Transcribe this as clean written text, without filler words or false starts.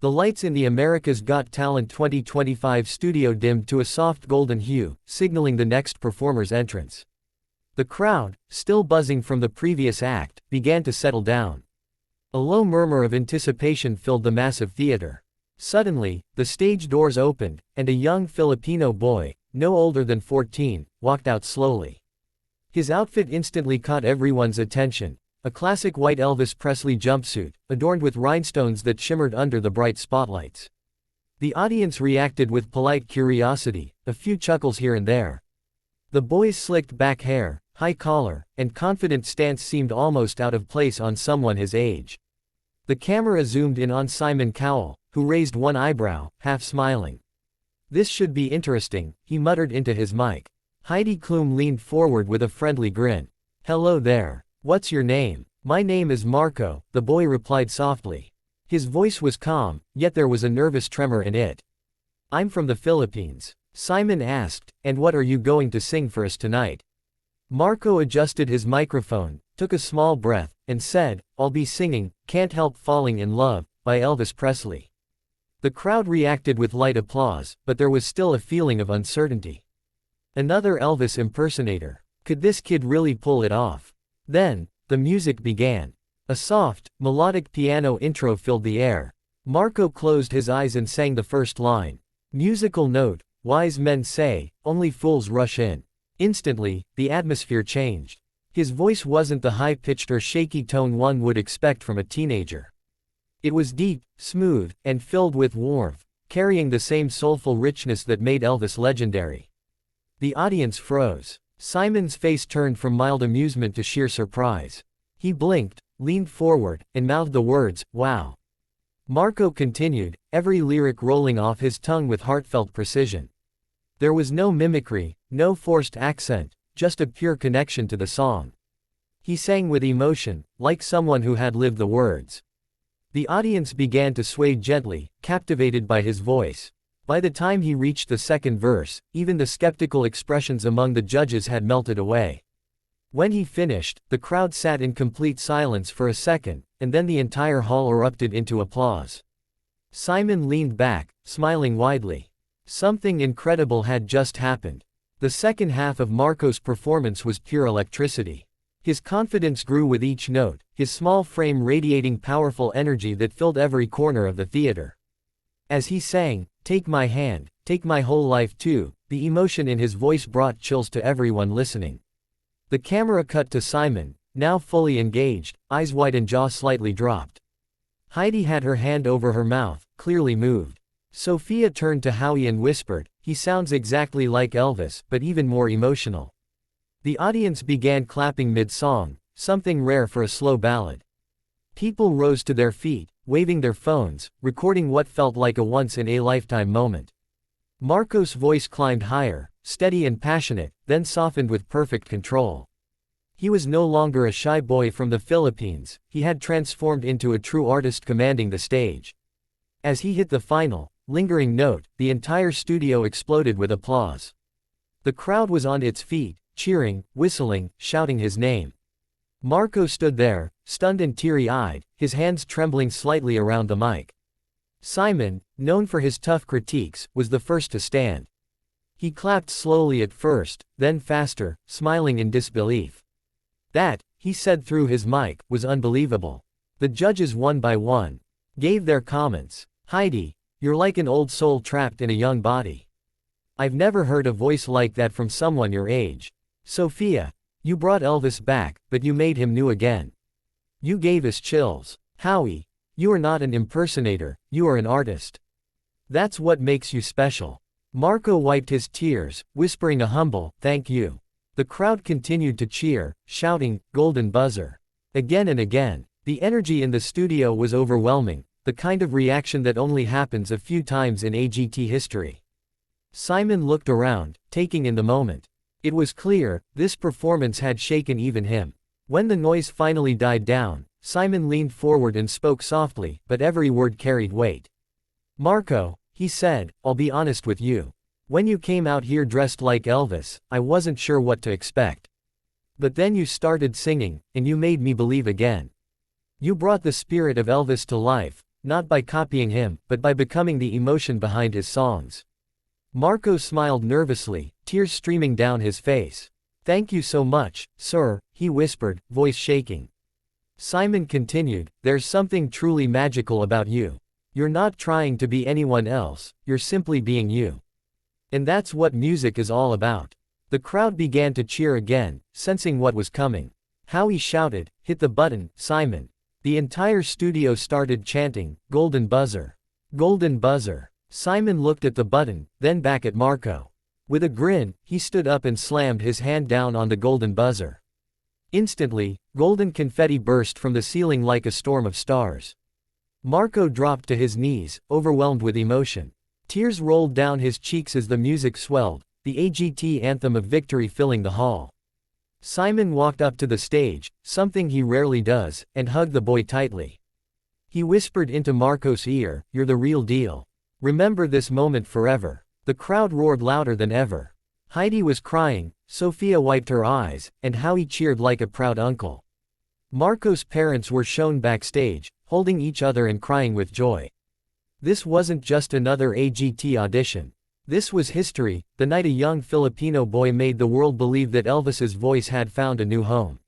The lights in the America's Got Talent 2025 studio dimmed to a soft golden hue, signaling the next performer's entrance. The crowd, still buzzing from the previous act, began to settle down. A low murmur of anticipation filled the massive theater. Suddenly, the stage doors opened, and a young Filipino boy, no older than 14, walked out slowly. His outfit instantly caught everyone's attention, a classic white Elvis Presley jumpsuit, adorned with rhinestones that shimmered under the bright spotlights. The audience reacted with polite curiosity, a few chuckles here and there. The boy's slicked back hair, high collar, and confident stance seemed almost out of place on someone his age. The camera zoomed in on Simon Cowell, who raised one eyebrow, half smiling. "This should be interesting," he muttered into his mic. Heidi Klum leaned forward with a friendly grin. "Hello there. What's your name?" "My name is Marco," the boy replied softly. His voice was calm, yet there was a nervous tremor in it. "I'm from the Philippines," Simon asked, "and what are you going to sing for us tonight?" Marco adjusted his microphone, took a small breath, and said, "I'll be singing Can't Help Falling in Love by Elvis Presley." The crowd reacted with light applause, but there was still a feeling of uncertainty. Another Elvis impersonator. Could this kid really pull it off? Then, the music began. A soft, melodic piano intro filled the air. Marco closed his eyes and sang the first line. Musical note, wise men say, only fools rush in. Instantly, the atmosphere changed. His voice wasn't the high-pitched or shaky tone one would expect from a teenager. It was deep, smooth, and filled with warmth, carrying the same soulful richness that made Elvis legendary. The audience froze. Simon's face turned from mild amusement to sheer surprise. He blinked, leaned forward, and mouthed the words, "Wow." Marco continued, every lyric rolling off his tongue with heartfelt precision. There was no mimicry, no forced accent, just a pure connection to the song. He sang with emotion, like someone who had lived the words. The audience began to sway gently, captivated by his voice. By the time he reached the second verse, even the skeptical expressions among the judges had melted away. When he finished, the crowd sat in complete silence for a second, and then the entire hall erupted into applause. Simon leaned back, smiling widely. Something incredible had just happened. The second half of Marco's performance was pure electricity. His confidence grew with each note, his small frame radiating powerful energy that filled every corner of the theater. As he sang, "Take my hand, take my whole life too," the emotion in his voice brought chills to everyone listening. The camera cut to Simon, now fully engaged, eyes wide and jaw slightly dropped. Heidi had her hand over her mouth, clearly moved. Sofia turned to Howie and whispered, "He sounds exactly like Elvis, but even more emotional." The audience began clapping mid-song, something rare for a slow ballad. People rose to their feet, waving their phones, recording what felt like a once-in-a-lifetime moment. Marco's voice climbed higher, steady and passionate, then softened with perfect control. He was no longer a shy boy from the Philippines, he had transformed into a true artist commanding the stage. As he hit the final, lingering note, the entire studio exploded with applause. The crowd was on its feet, cheering, whistling, shouting his name. Marco stood there, stunned and teary-eyed, his hands trembling slightly around the mic. Simon, known for his tough critiques, was the first to stand. He clapped slowly at first, then faster, smiling in disbelief. That, he said through his mic, was unbelievable. The judges one by one gave their comments. "Heidi, you're like an old soul trapped in a young body. I've never heard a voice like that from someone your age. Sofia, you brought Elvis back, but you made him new again. You gave us chills. Howie, you are not an impersonator, you are an artist. That's what makes you special." Marco wiped his tears, whispering a humble, "Thank you." The crowd continued to cheer, shouting, "Golden buzzer." Again and again. The energy in the studio was overwhelming, the kind of reaction that only happens a few times in AGT history. Simon looked around, taking in the moment. It was clear, this performance had shaken even him. When the noise finally died down, Simon leaned forward and spoke softly, but every word carried weight. "Marco," he said, "I'll be honest with you. When you came out here dressed like Elvis, I wasn't sure what to expect. But then you started singing, and you made me believe again. You brought the spirit of Elvis to life, not by copying him, but by becoming the emotion behind his songs. Marco smiled nervously, tears streaming down his face. "Thank you so much, sir," he whispered, voice shaking. Simon continued, "There's something truly magical about you. You're not trying to be anyone else, you're simply being you. And that's what music is all about." The crowd began to cheer again, sensing what was coming. Howie shouted, "Hit the button, Simon." The entire studio started chanting, "Golden buzzer. Golden buzzer." Simon looked at the button, then back at Marco. With a grin, he stood up and slammed his hand down on the golden buzzer. Instantly, golden confetti burst from the ceiling like a storm of stars. Marco dropped to his knees, overwhelmed with emotion. Tears rolled down his cheeks as the music swelled, the AGT anthem of victory filling the hall. Simon walked up to the stage, something he rarely does, and hugged the boy tightly. He whispered into Marco's ear, "You're the real deal. Remember this moment forever." The crowd roared louder than ever. Heidi was crying, Sofia wiped her eyes, and Howie cheered like a proud uncle. Marco's parents were shown backstage, holding each other and crying with joy. This wasn't just another AGT audition. This was history, the night a young Filipino boy made the world believe that Elvis's voice had found a new home.